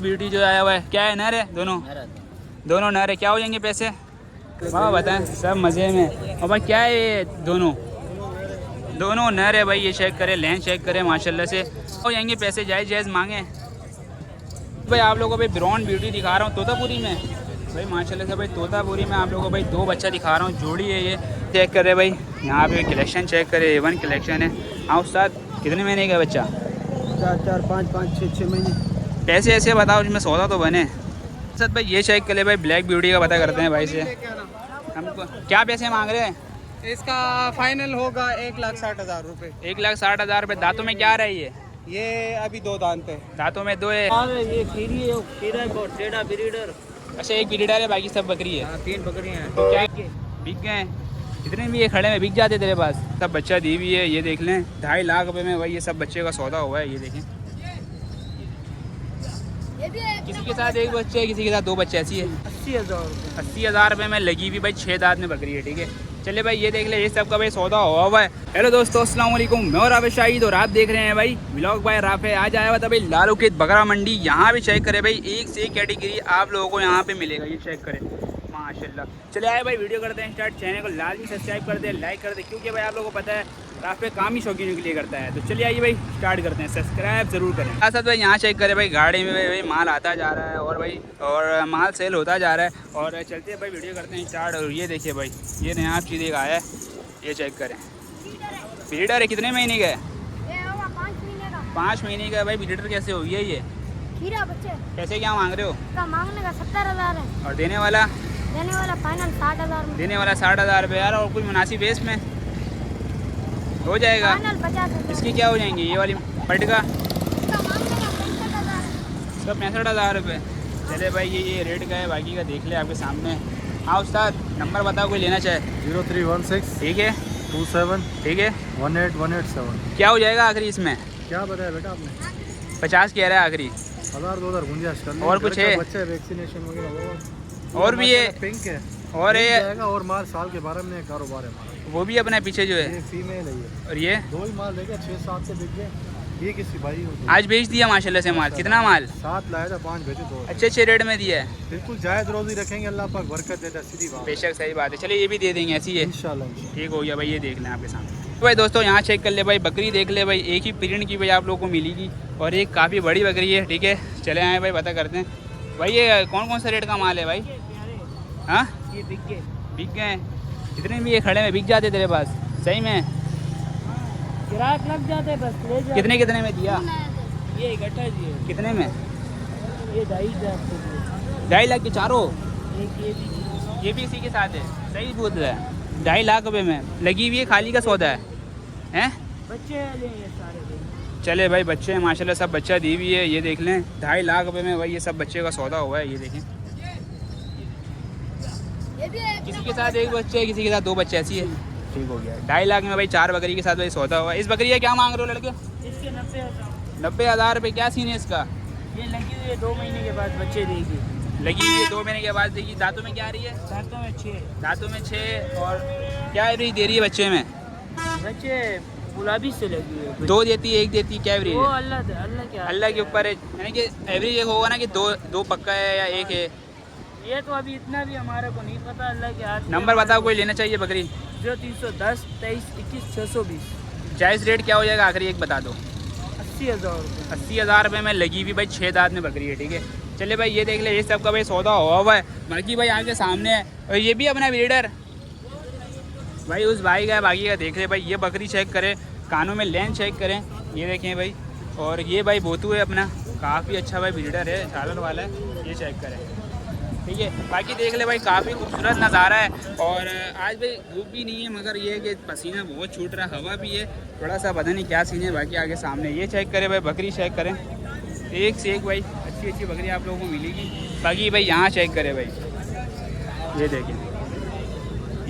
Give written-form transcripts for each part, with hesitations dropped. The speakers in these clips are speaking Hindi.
ब्यूटी जो आया हुआ है क्या है, नर है? दोनों नर है। क्या हो जाएंगे पैसे? हाँ बताएं। सब मज़े में। और भाई क्या है ये? दोनों नर है भाई। ये चेक करें, लेंस चेक करें, माशाल्लाह से हो जाएंगे पैसे। जायज़ मांगे भाई। आप लोगों को भाई ब्राउन ब्यूटी दिखा रहा हूँ तोतापुरी में भाई, माशाल्लाह से भाई तोतापुरी में आप लोगों को भाई 2 बच्चा दिखा रहा हूँ। जोड़ी है ये, चेक करे भाई। यहाँ पे कलेक्शन चेक करे, A1 कलेक्शन है। हाँ उस्ताद, कितने महीने का बच्चा? 4 5 6 महीने। पैसे ऐसे बताओ जिसमें सौदा तो बने। सर भाई ये चेक कर ले भाई, ब्लैक ब्यूटी का पता करते हैं भाई से। हमको क्या पैसे मांग रहे हैं? इसका फाइनल होगा 1,60,000 रुपये। 1,60,000 रुपये। दांतों में क्या रही है? ये अभी 2 दांत है। दांतों में 2 है। ये खीरी है, खीरा है, टेढ़ा ब्रीडर। अच्छा एक ब्रीडर है, बाकी सब बकरी है। 3 बकरियां हैं। तो क्या बिक गए? जितने भी ये खड़े में बिक जाते तेरे पास? सब बच्चा दी हुई है, ये देख लें 2.5 लाख रुपए में भाई ये सब बच्चे का सौदा हुआ है। ये देखें, किसी के साथ 1 बच्चे है, किसी के साथ 2 बच्चे। ऐसी है 80,000। 80,000 रुपये में लगी हुई भाई 6 दांत में बकरी है। ठीक है चले भाई, ये देख ले, ये सब का भाई सौदा हुआ है। हेलो दोस्तों, अस्सलाम वालेकुम। मैं और राफे शाहिद और आप देख रहे हैं भाई व्लॉग बाय राफे। आज आया हुआ था भाई लालू खेत बकरा मंडी। यहाँ भी चेक करे भाई, एक से एक कैटेगरी आप लोगों को यहाँ पे मिलेगा। ये चेक करें माशाल्लाह। चले आए भाई, वीडियो करते हैं स्टार्ट। चैनल को लाजमी सब्सक्राइब कर दे, लाइक कर दे, क्योंकि भाई आप लोगों को पता है राफे काम ही शौकीनों के लिए करता है। तो चलिए आइए भाई स्टार्ट करते हैं, सब्सक्राइब जरूर करें। साथ साथ भाई यहाँ चेक करें भाई, गाड़ी में भाई माल आता जा रहा है और भाई और माल सेल होता जा रहा है। और चलते हैं भाई, वीडियो करते हैं स्टार्ट। और ये देखिए भाई, ये नया चीज़ एक आया है, ये चेक करें। ब्रीडर है, कितने महीने का है? 5 महीने का भाई। ब्रीडर कैसे हो गया ये? खीरा बच्चे। कैसे क्या मांग रहे हो? का मांगने का 70,000 है और देने वाला फाइनल 60,000 में। देने वाला 60,000 रुपये यार। और कुछ मुनासिब बेस में हो जाएगा? फाइनल 50,000। इसकी क्या हो जाएंगी ये वाली पट का? इसका मांगने का 65,000। इसका 65,000 रुपये। चले भाई, ये रेट का है, बाकी का देख ले आपके सामने। हाँ उस्ताद, नंबर बताओ कोई लेना चाहे। 0316 ठीक है 27 ठीक है। 18187। क्या हो जाएगा आखिरी इसमें? क्या बताया बेटा आपने? 50 कह रहा है आखिरी। 1,000-2,000 गुंजाइश कर लें। और कुछ है? बच्चा वैक्सीनेशन वगैरह और भी है? पिंक है और ये जाएगा। और माल साल के 12 में कारोबार है हमारा। वो भी अपने पीछे जो है, ये फीमेल है ये। और ये 2 ही माल देगा, 6-7 से बिक गए। ये किसी भाई आज बेच दिया माशाल्लाह से माल। कितना माल? 7 लाया था, 5 भेजे, 2 अच्छे रेट में दिया है। बिल्कुल जायज़ रोज़ी रखेंगे, अल्लाह पाक बरकत देता है, सीधी बात। बेशक सही बात है। चलिए ये भी दे देंगे, ऐसी है। इंशाल्लाह। ठीक हो गया भाई, ये देख लें आपके सामने। तो भाई दोस्तों यहाँ चेक कर ले भाई, बकरी देख ले भाई, एक ही पीरियड की भाई आप लोगों को मिलेगी और एक काफ़ी बड़ी बकरी है। ठीक है चले आए भाई, पता करते हैं भाई ये कौन कौन सा रेट का माल है भाई। हाँ ये बिक गए? जितने भी ये खड़े में बिक जाते तेरे पास? सही में ग्राहक लग जाते बस ले जाओ। कितने में दिया? ये इकट्ठा जी है। कितने में? ये 2,500। 2.5 लाख के चारों? एक ये भी इसी के साथ है? सही बोल रहा है। 2.5 लाख रुपये में लगी हुई है, खाली का सौदा है हैं? बच्चे ये सारे। चले भाई, बच्चे हैं माशाल्लाह, सब बच्चा दी हुई है। ये देख लें 2.5 लाख रुपये में भाई ये सब बच्चे का सौदा हुआ है। ये देखें, किसी के साथ 1 बच्चे है, किसी के साथ 2 बच्चे। ऐसी है। ठीक हो गया। 2.5 लाख में भाई 4 बकरी के साथ भाई सौदा हुआ है। इस बकरी का क्या मांग रहे हो लड़के? इसके 90,000। 90,000 रुपये। क्या सीन है इसका? ये लगी हुई है, 2 महीने के बाद बच्चे देगी। लगी हुई है, 2 महीने के बाद देगी। दांतों में क्या आ रही है? दांतों में 6। दांतों में 6। और क्या एवरेज दे रही है बच्चे में? बच्चे गुलाबी से लगी हुई है। 2 देती है, 1 देती है? क्या एवरेज वो है? अल्लाह के ऊपर है। यानी कि एवरेज एक होगा ना कि दो पक्का है या 1 है? ये तो अभी इतना भी हमारे को नहीं पता, अल्लाह के हाथ। नंबर बताओ कोई लेना चाहिए बकरी। 0310 23 21 620। जायज़ रेट क्या हो जाएगा आखिरी एक बता दो। 80,000 रुपये। 80,000 रुपये में लगी हुई भाई 6 दांत में बकरी है। ठीक है चलिए भाई, ये देख ले, ये सब का भाई सौदा हुआ है। बाकी भाई आपके सामने है, और ये भी अपना ब्रीडर भाई उस भाई का है। बाकी का देख ले भाई, ये बकरी चेक करें, कानों में लेंस चेक करें, ये देखें भाई। और ये भाई बोतू है अपना, काफ़ी अच्छा भाई ब्रीडर है, झालर वाला है। ये चेक करें। ठीक है बाकी देख ले भाई, काफ़ी खूबसूरत नज़ारा है। और आज भाई धूप भी नहीं है, मगर ये है कि पसीना बहुत छूट रहा है, हवा भी है थोड़ा सा, पता नहीं क्या सीन है। बाकी आगे सामने ये चेक करें भाई, बकरी चेक करें, एक से एक भाई अच्छी बकरी आप लोगों को मिलेगी। बाकी भाई यहाँ चेक करें भाई, ये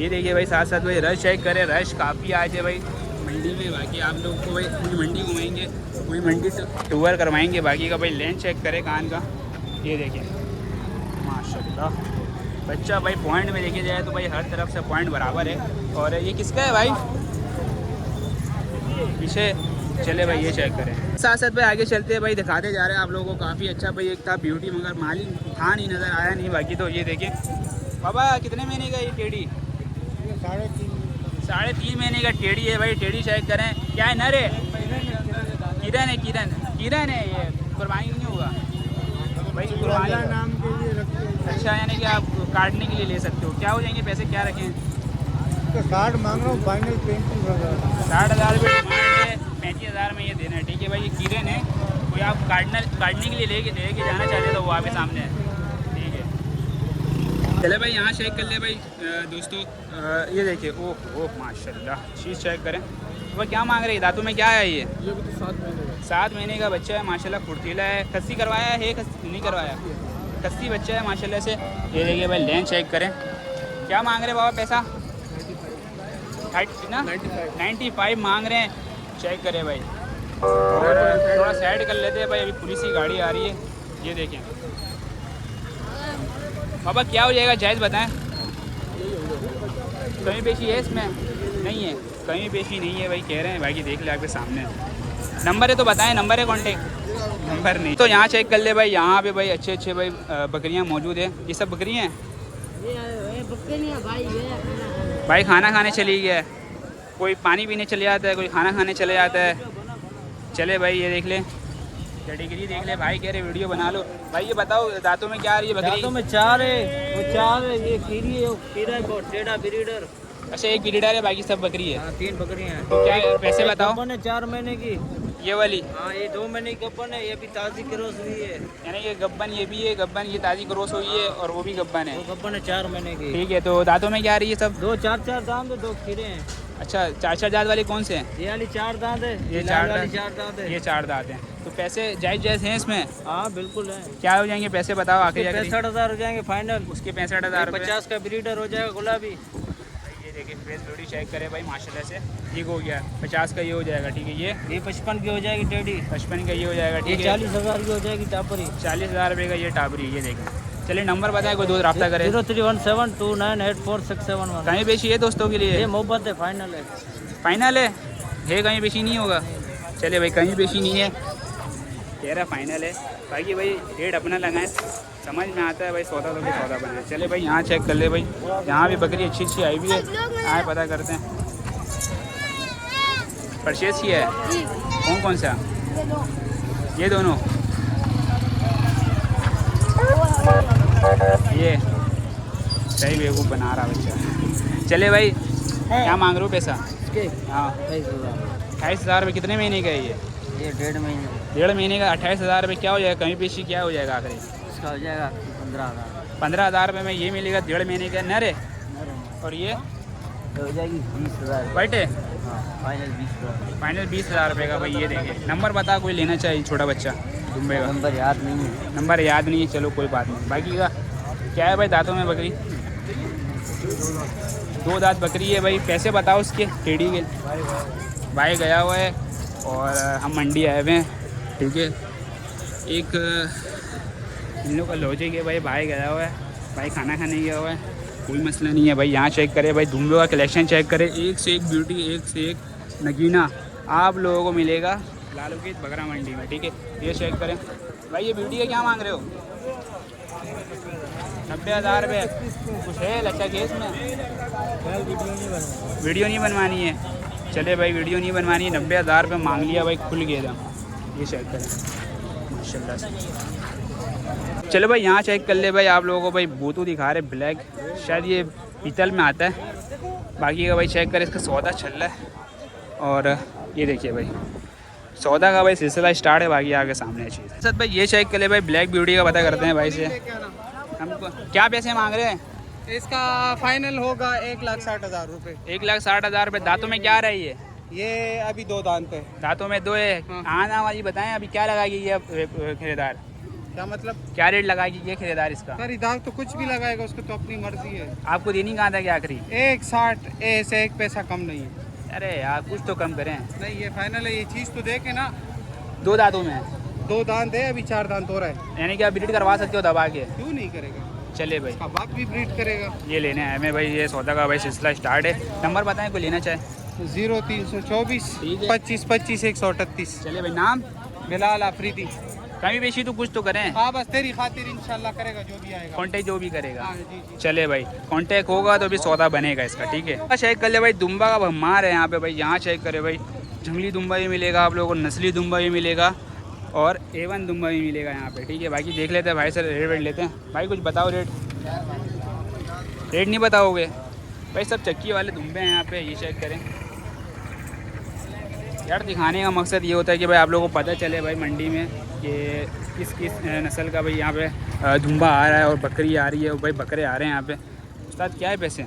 देखिए भाई, साथ साथ भाई रश चेक करें। रश काफ़ी आज है भाई मंडी में। बाकी आप लोगों को भाई पूरी मंडी घुमाएंगे, पूरी मंडी टूर करवाएंगे। बाकी का भाई लेंस चेक करें कान का, ये देखिए माशाल्लाह। बच्चा भाई पॉइंट में देखे जाए तो भाई हर तरफ से पॉइंट बराबर है। और ये किसका है भाई पीछे? चले भाई ये चेक करें। साथ साथ भाई आगे चलते हैं भाई, दिखाते जा रहे हैं आप लोगों को। काफ़ी अच्छा भाई एक था ब्यूटी, मगर माली था नहीं, नज़र आया नहीं। बाकी तो ये देखें बाबा, कितने महीने का ये टेढ़ी? 3.5 महीने का टेढ़ी है भाई। टेढ़ी चेक करें, क्या है, नर है? किरण है ये। कुर्बानी नहीं होगा भाई, कुर्बानी नाम के लिए रखते हैं। अच्छा, यानी कि आप काटने के लिए ले सकते हो। क्या हो जाएंगे पैसे, क्या रखें? तो 60 मांग रहा हूँ, फाइनल 35,000। 60,000 रुपये डिमांड है, 35,000 में ये देना है। ठीक है भाई, ये किरण है, कोई आप काटने के लिए लेके जाना चाहते तो वो आपके सामने है। ठीक है, चले भाई यहाँ चेक कर ले भाई दोस्तों। ये देखिए, ओह माशाल्लाह, चीज़ चेक करें। वो क्या मांग रहे हैं, दांतों में क्या है ये? ये भी 7 महीने का। 7 महीने का बच्चा है माशाल्लाह, फुर्तीला है। कस्सी करवाया है? नहीं करवाया, कस्सी बच्चा है माशाल्लाह से। ये देखिए भाई, लेन चेक करें। क्या मांग रहे हैं बाबा पैसा? 95 मांग रहे हैं। चेक करें भाई, और थोड़ा साइड कर लेते हैं भाई, अभी पुलिस की गाड़ी आ रही है। ये देखें बाबा, क्या हो जाएगा, जायज़ बताएं। कहीं पेशी है इसमें? नहीं है, कहीं पेशी नहीं है भाई, कह रहे हैं भाई कि देख ले आपके सामने। नंबर है तो बताएं, नंबर है कॉन्टेक्ट? नंबर नहीं तो यहाँ चेक कर ले भाई। यहाँ पे भाई अच्छे भाई बकरियाँ मौजूद है। ये सब बकरियाँ हैं भाई। खाना खाने चली गया है, कोई पानी पीने चले जाता है, कोई खाना खाने चले जाता है। चले भाई, ये देख ले, कैटेगरी देख ले भाई। कह रहे वीडियो बना लो भाई। ये बताओ दांतों में क्या आ रही है बकरी? दांतों में 4 है, वो 4 है, ये खीरी है, वो खीरा है, और टेढ़ा ब्रीडर। अच्छा, एक ब्रीडर है, बाकी सब बकरी है। हाँ, 3 बकरियां हैं। तो क्या पैसे बताओ? गब्बन है 4 महीने की। ये वाली? हाँ, ये 2 महीने की गब्बन है, ये भी ताज़ी क्रॉस हुई है। यानी ये गब्बन, ये भी है गब्बन, ये ताज़ी क्रॉस हुई है, और वो भी गब्बन है। वो गब्बन है 4 महीने की। ठीक है, तो दांतों में क्या आ रही है सब? 2-4 दांत है, 2 खीरे हैं। अच्छा, 4 दांत वाले कौन से हैं? ये वाली 4 दांत है, ये लाल 4 वाली दांत, 4 दांत है। ये 4 दांत हैं। तो पैसे जायज़ हैं इसमें? हाँ बिल्कुल है। क्या हो जाएंगे पैसे बताओ आखिरी? 65,000 हो जाएंगे फाइनल। उसके 65,000 50 का ब्रीडर हो जाएगा गुलाबी। ये देखिए फेस ब्यूटी चेक करें भाई माशाल्लाह से। ये हो गया 50 का, ये हो जाएगा। ठीक है, ये 55 की हो जाएगी टेढ़ी। 55 का ये हो जाएगा। ये ठीक है, 40,000 की हो जाएगी टापरी। 40,000 रुपये का ये टाबरी। ये देखें, चलिए नंबर बताएं, कोई दोस्त रब्ता करे। 0317298461। कहीं बेची है दोस्तों के लिए? ये मोहब्बत है, फाइनल है। फाइनल है कहीं बेची नहीं होगा? चलिए भाई, कहीं बेची नहीं है, कह रहा फाइनल है। बाकी भाई रेट अपना लगाएं, समझ में आता है भाई, सौदा तो भी सौदा बनाए। चले भाई यहाँ चेक कर ले भाई, यहाँ भी बकरी अच्छी आई भी है। आए पता करते हैं, परचेज किया है कौन सा? ये दोनों, ये सही बेवकूफ़ बना रहा बच्चा। चले भाई, क्या मांग रहे हो पैसा? हाँ 28,000 रुपये। कितने महीने का है ये? 1.5 महीने। 1.5 महीने का 28,000 रुपये। क्या हो जाएगा कहीं पेशी, क्या हो जाएगा आखिरी? इसका हो जाएगा 15,000। 15,000 रुपये में ये मिलेगा। 1.5 महीने का नर है, और ये हो जाएगी 20,000। वाइट है। हाँ, फाइनल 20,000। फाइनल 20,000 रुपये का भाई। ये देंगे, नंबर बता, कोई लेना चाहिए छोटा बच्चा दुम्बे का? नंबर याद नहीं है। नंबर याद नहीं है, चलो कोई बात नहीं। बाकी का क्या है भाई, दांतों में बकरी? 2 दांत बकरी है भाई। पैसे बताओ उसके टेढ़ी के। भाई गया हुआ है और हम मंडी आए हुए हैं। ठीक है, एक इन लोग का लॉजिक है भाई गया हुआ है, भाई खाना खाने गया हुआ है, कोई मसला नहीं है भाई। यहाँ चेक करें भाई, दुम्बे का कलेक्शन चेक करें, एक से एक ब्यूटी, एक से एक नगीना आप लोगों को मिलेगा लालूकीत बकरा मंडी में। ठीक है, ये चेक करें भाई। ये ब्यूटी का क्या मांग रहे हो? 90,000 रुपये। कुछ है लच्चा केस में? वीडियो नहीं बनवानी है। चले भाई, वीडियो नहीं बनवानी है। 90,000 रुपये मांग लिया भाई, खुल गया था। ये चेक करें माशाल्लाह से। चलो भाई यहाँ चेक कर ले भाई, आप लोगों को भाई बूतू दिखा रहे ब्लैक, शायद ये पीतल में आता है। बाकी का भाई चेक करें, इसका सौदा चल रहा है। और ये देखिए भाई, सौदा का भाई सिलसिला स्टार्ट है। बाकी आगे सामने चीज़ सर भाई, ये चेक कर ले भाई, ब्लैक ब्यूटी का पता करते हैं भाई से। हमको क्या पैसे मांग रहे हैं? इसका फाइनल होगा 1,60,000 रुपये। 1,60,000 रुपये। दांतों में क्या रही है? ये अभी 2 दांत है। दांतों में 2 है। हाँ। आना वाली बताएं, अभी क्या लगाएगी ये खरीदार? क्या मतलब? क्या रेट लगाएगी ये खरीदार इसका? खरीदार तो कुछ भी लगाएगा, उसको तो अपनी मर्जी है। आपको देनी कहाँ था क्या आखिरी? 1,60 ऐसे 1 पैसा कम नहीं है। अरे यार कुछ तो कम करें। नहीं, ये फाइनल है, ये चीज़ तो देखे ना। 2 दांतों में 2 दांत है, अभी 4 दांत हो रहा है। यानी कि आप ब्रीड करवा सकते हो दबा के? क्यों नहीं करेगा? चले भाई, इसका बाप भी ब्रीड करेगा। ये लेने आए मैं भाई, ये सौदा का भाई सिलसिला स्टार्ट है। नंबर बताएं कोई लेना चाहे? 0324 ठीक है। 25 25 138। चले भाई, नाम? बिलाल अफरीदी। कमी बेशी तो कुछ तो करें। हाँ बस तेरी खातिर इंशाल्लाह करेगा जो भी आएगा। कॉन्टेक्ट जो भी करेगा। हाँ, जी जी। चले भाई कांटेक्ट होगा तो भी सौदा बनेगा इसका, ठीक है। चेक कर ले भाई, दुम्बा का भमार है यहाँ पे भाई। यहाँ चेक करे भाई, जंगली दुम्बा भी मिलेगा आप लोगों को, नस्ली दुम्बा भी मिलेगा और A1 दुम्बा भी मिलेगा यहाँ पे, ठीक है। बाकी देख लेते हैं भाई सर, रेट वेट लेते हैं। भाई कुछ बताओ रेट नहीं बताओगे भाई? सब चक्की वाले दुम्बे हैं यहाँ पे, ये चेक करें यार। दिखाने का मकसद ये होता है कि भाई आप लोगों को पता चले भाई मंडी में कि किस किस नस्ल का भाई यहाँ पे दुम्बा आ रहा है और बकरी आ रही है और भाई बकरे आ रहे हैं यहाँ पे। उस्ताद क्या है पैसे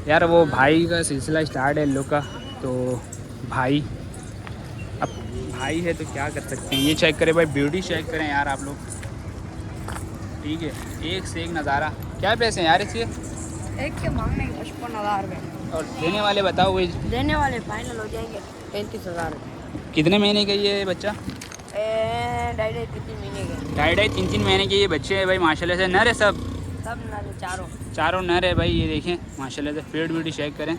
यार? वो भाई का सिलसिला स्टार्ट है इन लोग का, तो भाई अब भाई है तो क्या कर सकते हैं। ये चेक करें भाई, ब्यूटी चेक करें यार आप लोग, ठीक है। एक से एक नज़ारा। क्या पैसे हैं यार इसके? एक के मांगने 55,000 रुपये और देने वाले बताओ भाई? देने वाले फाइनल हो जाएंगे 35,000 रुपये। कितने महीने का ये बच्चा? 2.5-3 महीने के। 2.5-3 महीने के ये बच्चे हैं भाई, माशाल्लाह से। नर है सब नर चारों चारों नर है भाई। ये देखें माशाल्लाह से, पेट ब्यूटी चेक करें।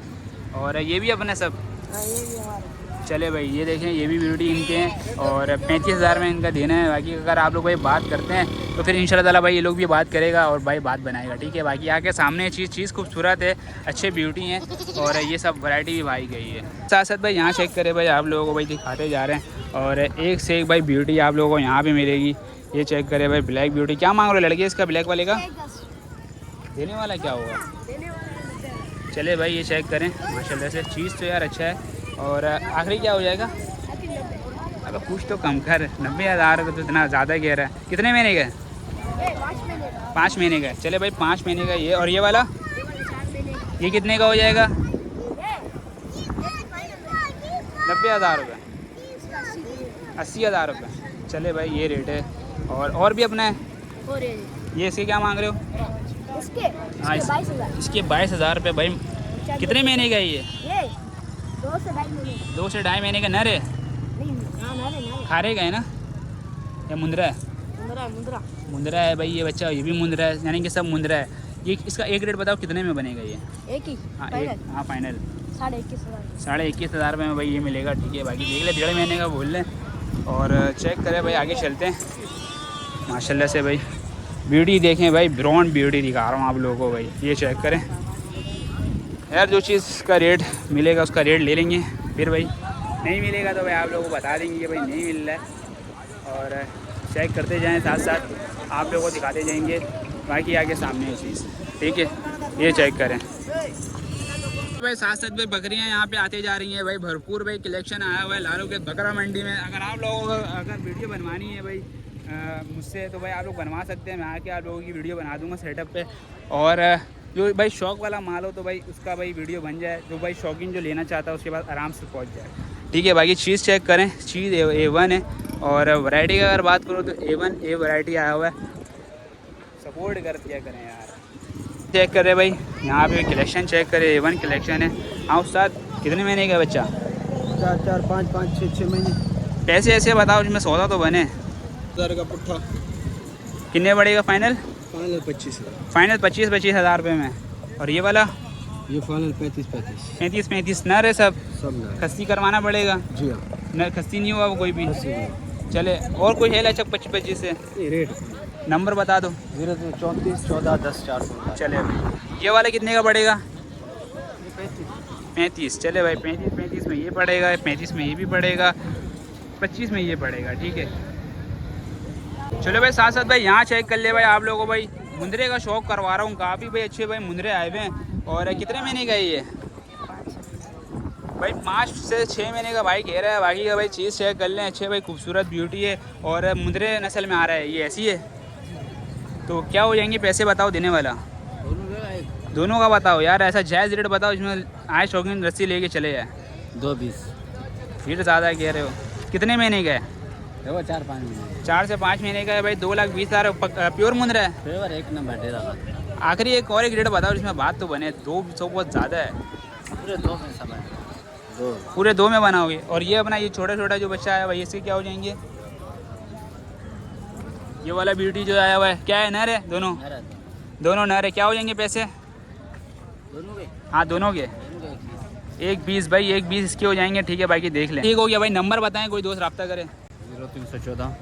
और ये भी अपने सब। हाँ ये भी हमारे। चले भाई, ये देखें ये भी ब्यूटी इनके हैं और 35,000 में इनका देना है। बाकी अगर आप लोग भाई बात करते हैं तो फिर इंशाल्लाह ताला भाई ये लोग भी बात करेगा और भाई बात बनाएगा, ठीक है। बाकी आके सामने चीज़ खूबसूरत है, अच्छे ब्यूटी हैं और ये सब वैरायटी भी भाई गई है। साथ साथ भाई यहाँ चेक करें भाई, आप लोगों को भाई दिखाते जा रहे हैं और एक से एक भाई ब्यूटी आप लोगों को यहाँ भी मिलेगी। ये चेक करें भाई, ब्लैक ब्यूटी। क्या मांग रहे हो लड़के इसका, ब्लैक वाले का? देने वाला क्या होगा? चले भाई ये चेक करें माशाल्लाह से, चीज़ तो यार अच्छा है। और आखिरी क्या हो जाएगा? अब कुछ तो कम कर, 90,000 का तो इतना ज़्यादा कह रहा है। कितने महीने का? 5 महीने का। चले भाई 5 महीने का ये। और ये वाला ये कितने का हो जाएगा? 90,000 रुपये, 80,000 रुपये। चले भाई ये रेट है। और भी अपना है। ये इसके क्या मांग रहे हो? हाँ इसके 22,000 रुपये भाई। कितने महीने का है ये? 2 से ढाई महीने का। नर है? खारे का है ना या मुंदरा है? मुंदरा है भाई ये बच्चा, ये भी मुंदरा है, यानी कि सब मुंदरा है। ये इसका एक रेट बताओ कितने में बनेगा ये? एक ही हाँ एक, हाँ फाइनल 21,500। 21,500 में भाई ये मिलेगा, ठीक है। बाकी देख ले, 1.5 महीने का बोल लें और चेक करें भाई। आगे चलते हैं माशाल्लाह से भाई, ब्यूटी देखें भाई, ब्राउन ब्यूटी दिखा रहा हूँ आप लोगों को भाई। ये चेक करें यार, जो चीज़ का रेट मिलेगा उसका रेट ले लेंगे, फिर भाई नहीं मिलेगा तो भाई आप लोगों को बता देंगे कि भाई नहीं मिल रहा है। और चेक करते जाएं, साथ साथ आप लोगों को दिखाते जाएंगे। बाकी आगे सामने है चीज़, ठीक है। ये चेक करें भाई, साथ साथ भाई बकरियां यहाँ पे आते जा रही हैं भाई, भरपूर भाई कलेक्शन आया हुआ है लालू के बकरा मंडी में। अगर आप लोगों को अगर वीडियो बनवानी है भाई मुझसे तो भाई आप लोग बनवा सकते हैं। मैं आके आप लोगों की वीडियो बना दूंगा सेटअप पे। और जो भाई शौक वाला माल हो तो भाई उसका भाई वीडियो बन जाए, जो भाई शौकीन जो लेना चाहता है उसके बाद आराम से पहुंच जाए, ठीक है। बाकी चीज़ चेक करें, चीज़ A1 है। और वैरायटी की अगर बात करो तो A1 वैरायटी आया हुआ है, सपोर्ट कर दिया करें यार। चेक करें भाई यहाँ पे कलेक्शन चेक करें, A1 कलेक्शन है। हाँ उस्ताद, कितने महीने का बच्चा? 4, 5, 6 महीने। पैसे ऐसे बताओ जिसमें सौदा तो बने। 1000 का पुट्ठा। कितने पड़ेगा फाइनल? फाइनल 25,000। फाइनल 25,000 रुपये में। और ये वाला? ये फाइनल 35,000। 35,000 नर है सब सब खस्सी करवाना पड़ेगा? जी हाँ, नर खस्सी नहीं हुआ वो कोई भी? चले और कोई है अच्छा 25 से? ये रेट नंबर बता दो। 034 14 10 400। चले ये वाला कितने का पड़ेगा? 35। चले भाई 35 में ये पड़ेगा, 35 में ये भी पड़ेगा, 25 में ये पड़ेगा, ठीक है। चलो भाई साथ साथ भाई यहाँ चेक कर ले भाई, आप लोगों को भाई मुंदरे का शौक करवा रहा हूँ। काफ़ी भाई अच्छे भाई मुंदरे आए हुए हैं। और कितने महीने का है ये भाई? 5 से 6 महीने का भाई कह रहा है। बाकी का भाई चीज़ चेक कर लें, अच्छे भाई खूबसूरत ब्यूटी है और मुंदरे नस्ल में आ रहा है। ये ऐसी है तो क्या हो जाएंगे पैसे बताओ देने वाला? दोनों का बताओ यार, ऐसा जायज़ रेट बताओ जिसमें आए शौकीन रस्सी लेके चले जाए। 220। फिर ज़्यादा कह रहे हो। कितने महीने का है? 4-5 महीने। 4 से 5 महीने का है भाई। 2,20,000 प्योर मुंदरा है। फेवर एक नंबर डेरा। आखिरी एक और एक रेट बताओ जिसमें बात तो बने। 200 बहुत ज़्यादा है। पूरे 2 में सब है। पूरे 2 में बनाओगे? और ये अपना ये छोटा छोटा जो बच्चा आया भाई, इसके क्या हो जाएंगे? ये वाला ब्यूटी जो आया हुआ है क्या है? नर है? दोनों नर है। क्या हो जाएंगे पैसे? दोनों के? हाँ दोनों के एक 20 भाई, एक 20 इसके हो जाएंगे, ठीक है बाकी देख लें। ठीक हो गया भाई, नंबर बताएं कोई दोस्त रब्ता करे। 0314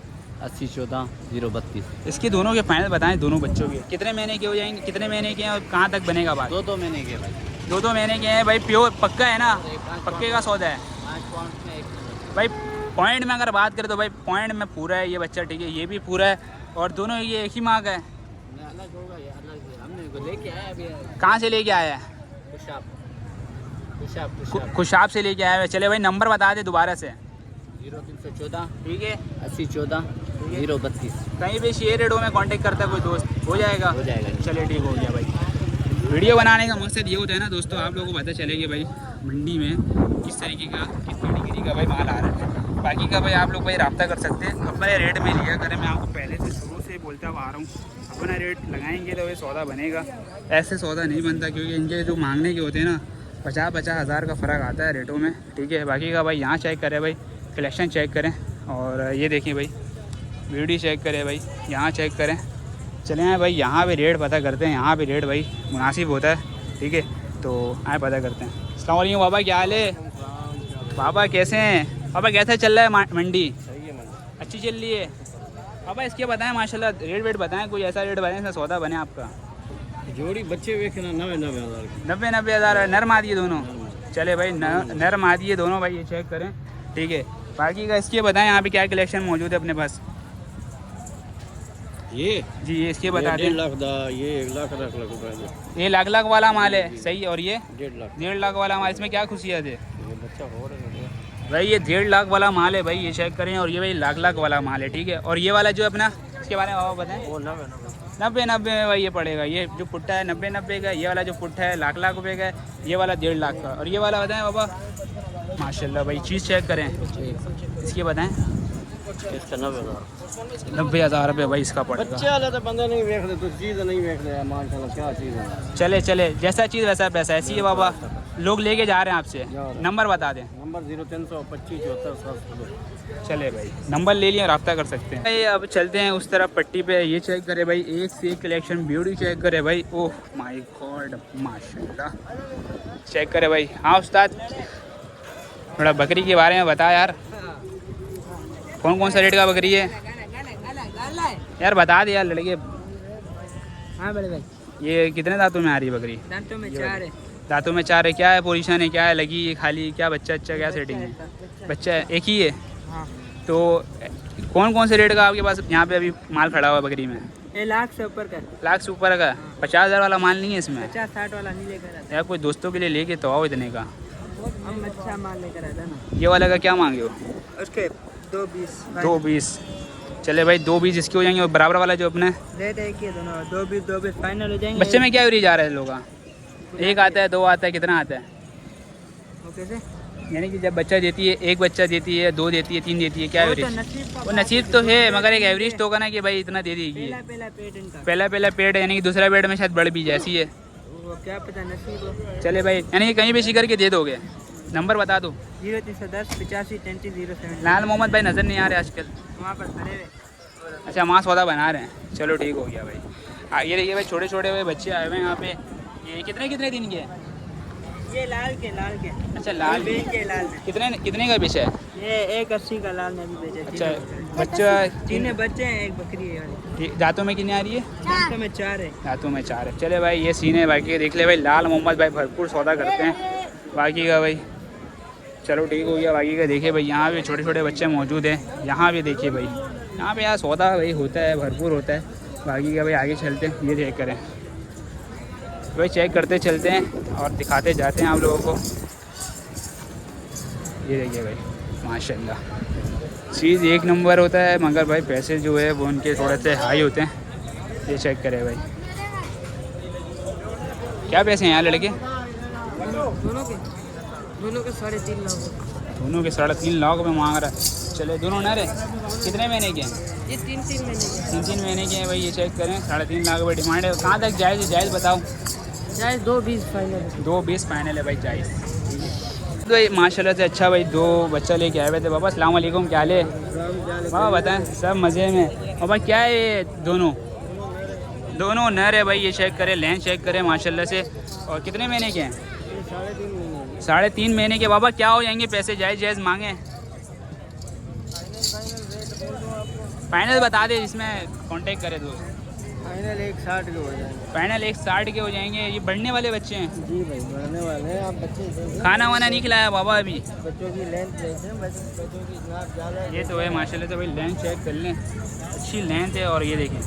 80 14 032। इसके दोनों के फाइनल बताएं, दोनों बच्चों के कितने महीने के हो जाएंगे, कितने महीने के हैं और कहाँ तक बनेगा बात? 2 महीने के भाई। 2 महीने के हैं भाई, प्योर पक्का है ना, पक्के का सौदा है 5 पाउंड में 1 भाई। पॉइंट में अगर बात करें तो भाई पॉइंट में पूरा है ये बच्चा, ठीक है ये भी पूरा है, और दोनों ये एक ही माँ का है। अलग होगा ये, अलग है। हमने लेके आया अभी। कहाँ से लेके आया है? खुशाब से लेके आया है। चले भाई नंबर बता दे दोबारा से। 0314 ठीक है 80 14 032। कहीं भी शेयर रेटों में कांटेक्ट करता है कोई दोस्त, हो जाएगा? हो जाएगा। चलिए ठीक हो गया भाई। वीडियो बनाने का मकसद ये होता है ना दोस्तों, आप लोगों को पता चलेगी भाई मंडी में किस तरीके का, किस कैटेगरी का भाई माल आ रहा है। बाकी का भाई आप लोग भाई रब्ता कर सकते हैं, अपने रेट में लिया करें। मैं आपको पहले से शुरू से बोलता हुआ आ रहा हूँ, अपना रेट लगाएंगे तो ये सौदा बनेगा, ऐसे सौदा नहीं बनता, क्योंकि इनके जो मांगने के होते हैं ना 50-50 हज़ार का फ़र्क आता है रेटों में, ठीक है। बाकी का भाई यहाँ चेक करें भाई, कलेक्शन चेक करें, और ये देखिए भाई वीडियो चेक करें भाई, यहाँ चेक करें। चले आए भाई यहाँ पे रेट पता करते हैं, यहाँ पे रेट भाई मुनासिब होता है, ठीक है। तो आए पता करते हैं। अस्सलाम वालेकुम बाबा, क्या हाल है बाबा, कैसे हैं बाबा? कैसा चल रहा है मंडी? सही है मंडी, अच्छी चल रही है बाबा। इसके बताएं माशाल्लाह, रेट वेट बताएं, कोई ऐसा रेट बताएं इसमें सौदा बने आपका। जोड़ी बच्चे वेखना 90 हज़ार की। 90 हज़ार नर मादी दोनों। चले भाई नर मादी है दोनों भाई, ये चेक करें, ठीक है। बाकी का इसके बताएं यहाँ पे क्या कलेक्शन मौजूद है अपने पास। ये जी ये इसके बता दें। 1.5 लाख दा, ये 1 लाख रुपए। ये लाख वाला माल है, सही। और ये 1.5 लाख। 1.5 लाख वाला माल, इसमें क्या खुशियात है ये बच्चा हो रहा है भाई? ये 1.5 लाख वाला माल है भाई, ये चेक करें। और ये भाई लाख वाला माल है, ठीक है। और ये वाला जो अपना, इसके बारे में बाबा बताएं। वो 90 में भाई ये पड़ेगा। ये जो पुट्टा है 90 का, ये वाला जो पुट्टा है लाख रुपए का है, ये वाला 1.5 लाख का। और ये वाला बताएं बाबा। माशाल्लाह भाई, चीज़ चेक करें, इसके बताएं। इसका 90 90,000 रुपये भाई इसका पड़ेगा। बच्चे वाले तो बंदे नहीं देख रहे, तो चीज़ नहीं देख रहे माशाल्लाह, क्या चीज़ है। चले जैसा चीज़ वैसा पैसा, ऐसी है बाबा। लोग लेके जा रहे हैं आपसे, नंबर बता दें। नंबर 0325 74 चले भाई नंबर ले लिया, रब्ता कर सकते हैं भाई। अब चलते हैं उस तरफ पट्टी पे, ये चेक करे भाई, एक से एक कलेक्शन ब्यूटी चेक करे भाई। ओह माय गॉड माशाल्लाह, चेक करे भाई। हाँ उस्ताद, थोड़ा बकरी के बारे में बता यार, कौन सा रेट का बकरी है यार, बता दे यार लड़के। हाँ बड़े भाई, ये कितने दांतों में आ रही है बकरी? दांतों में 4 है। दांतों में 4 है। क्या है पोजीशन है, क्या है लगी है खाली, क्या बच्चा क्या सेटिंग है? बच्चा है, एक ही है। हाँ। तो कौन से रेट का आपके पास यहाँ पे अभी माल खड़ा हुआ है बकरी में? ये लाख से ऊपर का। लाख से ऊपर का? 50,000 वाला माल नहीं है इसमें? 50-60 वाला नहीं लेकर आता। यार कोई दोस्तों के लिए लेके तो आओ इतने का। हम अच्छा माल लेकर आता ना। ये वाला का क्या मांगे हो? उसके 2.20। 2.20। चले भाई 2.20 इसके हो जाएंगे। और बराबर वाला जो अपने रेट एक ही है दोनों, 2.20 फाइनल हो जाएंगे। बच्चे में क्या एवरेज आ रहा है लोगों का? 1 आता है, 2 आता है, कितना आता है? वो कैसे? यानी कि जब बच्चा देती है, 1 बच्चा देती है, 2 देती है, 3 देती है, क्या एवरेज? वो नसीब तो है, मगर एक एवरेज तो होगा ना कि भाई इतना दे देगी। पहला पेट इनका। पहला पेड़ है, यानी कि दूसरा पेड़ में शायद बढ़ भी जैसी है। वो क्या पता नसीब हो। चले भाई, यानी कि कहीं भी शिकर के दे दोगे। नंबर बता दो। 0310 85 33 07। लाल मोहम्मद भाई नज़र नहीं आ रहे आजकल। वहाँ पर खड़े हुए। अच्छा माँ सौदा बना रहे हैं, चलो ठीक हो गया भाई। ये देखिए भाई छोटे हुए बच्चे आए हुए हैं यहाँ पे। ये कितने दिन के हैं? ये लाल के। अच्छा लाल बेच के लाल में। कितने का बेचा है? ये 1.80 का लाल ने भी बेचा। अच्छा बच्चा 3 बच्चे हैं, एक बकरी है वाली। दांतों में कितनी आ रही है? दांतों में 4 है। दांतों में 4 है। चले भाई ये सीने बाकी देख ले भाई, लाल मोहम्मद भाई भरपूर सौदा करते हैं बाकी का भाई। चलो ठीक हो गया। बाकी का देखिए भाई, यहाँ भी छोटे बच्चे मौजूद हैं। यहाँ भी देखिए भाई, यहाँ पे यार सौदा भाई होता है, भरपूर होता है। बाकी का भाई आगे चलते हैं, ये चेक करें भाई, चेक करते चलते हैं और दिखाते जाते हैं आप लोगों को। ये देखिए भाई माशाल्लाह, चीज़ एक नंबर होता है, मगर भाई पैसे जो है वो उनके थोड़े से हाई होते हैं। ये चेक करें भाई, क्या पैसे हैं यहाँ लड़के? दोनों के 3.5 लाख। दोनों के 3.5 लाख में मांग रहा है। चले दोनों नर है। कितने महीने के हैं? ये 3 महीने के। 3 महीने के हैं भाई। ये चेक करें, 3.5 लाख रुपये डिमांड है। कहाँ तक जायज़ बताओ? जायज़ 2.20 फाइनल है। 2.20 फाइनल है भाई, जायज़। तो भाई माशाल्लाह से अच्छा भाई 2 बच्चा लेके आए हुए थे। बाबा अस्सलाम वालेकुम, क्या हाल है बाबा? बताएं सब मज़े में। बाबा क्या है ये? दोनों नर है भाई। ये चेक करें, लेंथ चेक करें माशाल्लाह से। और कितने महीने के हैं? 3.5 महीने 3.5 महीने के। बाबा क्या हो जाएंगे पैसे? जायज़ जायज़ मांगे। फाइनल बता दे, इसमें कांटेक्ट करे दोस्त। फाइनल 1.60 के हो जाएंगे। फाइनल 1.60 के हो जाएंगे। ये बढ़ने वाले बच्चे हैं? जी भाई बढ़ने वाले हैं। आप बच्चे देखें। खाना वाना नहीं खिलाया बाबा अभी? बच्चों की लेंथ देखें, बच्चों की नाप ज़्यादा है। ये तो है माशाल्लाह से भाई, लेंथ चेक कर लें, अच्छी लेंथ है। और ये देखें,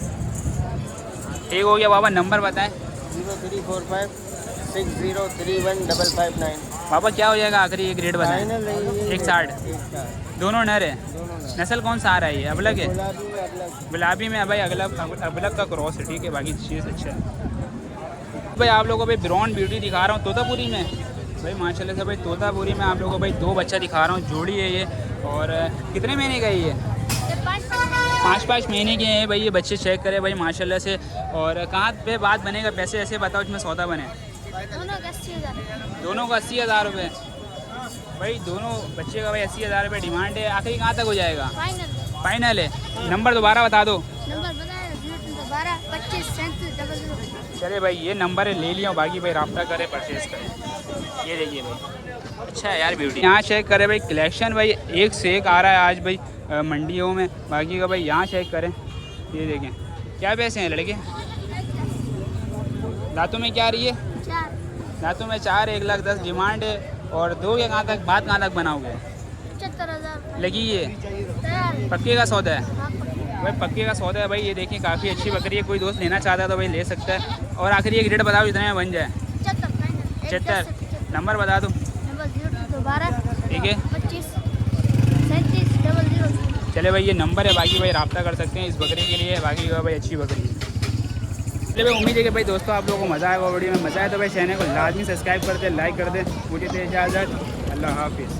एक हो गया बाबा। नंबर बताएं। 0345 6031 बाबा क्या हो जाएगा आखिरी एक रेट बताएं? फाइनल नहीं 1.60। दोनों नर है? नस्ल कौन सा आ रहा है ये? अबलग है? गुलाबी में अगला गुलाबी में भाई अबलग का क्रॉस है, ठीक है। बाकी चीज़ अच्छा है भाई। आप लोगों को भाई ब्राउन ब्यूटी दिखा रहा हूँ तोतापुरी में भाई, माशाल्लाह से भाई तोतापुरी में आप लोगों को भाई 2 बच्चा दिखा रहा हूँ, जोड़ी है ये। और कितने महीने का है ये? 5 महीने के हैं भाई ये बच्चे। चेक करें भाई माशाल्लाह से। और कहाँ पे बात बनेगा? पैसे ऐसे बताओ इसमें सौदा बने। दोनों का 80,000 रुपये भाई। दोनों बच्चे का भाई 80,000 रुपये डिमांड है। आखिरी कहाँ तक हो जाएगा? फाइनल है। नंबर दोबारा बता दो। चले भाई, ये नंबर है, ले लिया। बाकी भाई रब्ता करें, परचेज़ करें। ये देखिए भाई, अच्छा है यार ब्यूटी। यहाँ चेक करें भाई, कलेक्शन भाई एक से एक आ रहा है आज भाई मंडियों में। बाकी का भाई यहाँ चेक करें, ये देखें क्या पैसे हैं लड़के। दांतों में क्या आ रही है? दांतों में 4, 1,10,000 डिमांड है। और दो के कहाँ तक, बात कहाँ तक बनाओगे? 75,000 लगी है? तैयार। पक्के का सौदा है भाई, पक्के का सौदा है भाई। ये देखिए काफ़ी अच्छी बकरी है, कोई दोस्त लेना चाहता है तो भाई ले सकता है। और आखिर एक रेट बताओ जितने में बन जाए। 75। नंबर बता दो। ठीक है, 25 37 00। चले भाई ये नंबर है। बाकी भाई रब्ता कर सकते हैं इस बकरी के लिए। बाकी भाई अच्छी बकरी है। चलिए भाई, उम्मीद है कि भाई दोस्तों आप लोगों को मज़ा आएगा वीडियो में। मज़ा आए तो भाई चैनल को लाजमी सब्सक्राइब कर दे, लाइक कर दे। मुझे दे इजाज़त, अल्लाह हाफिज़।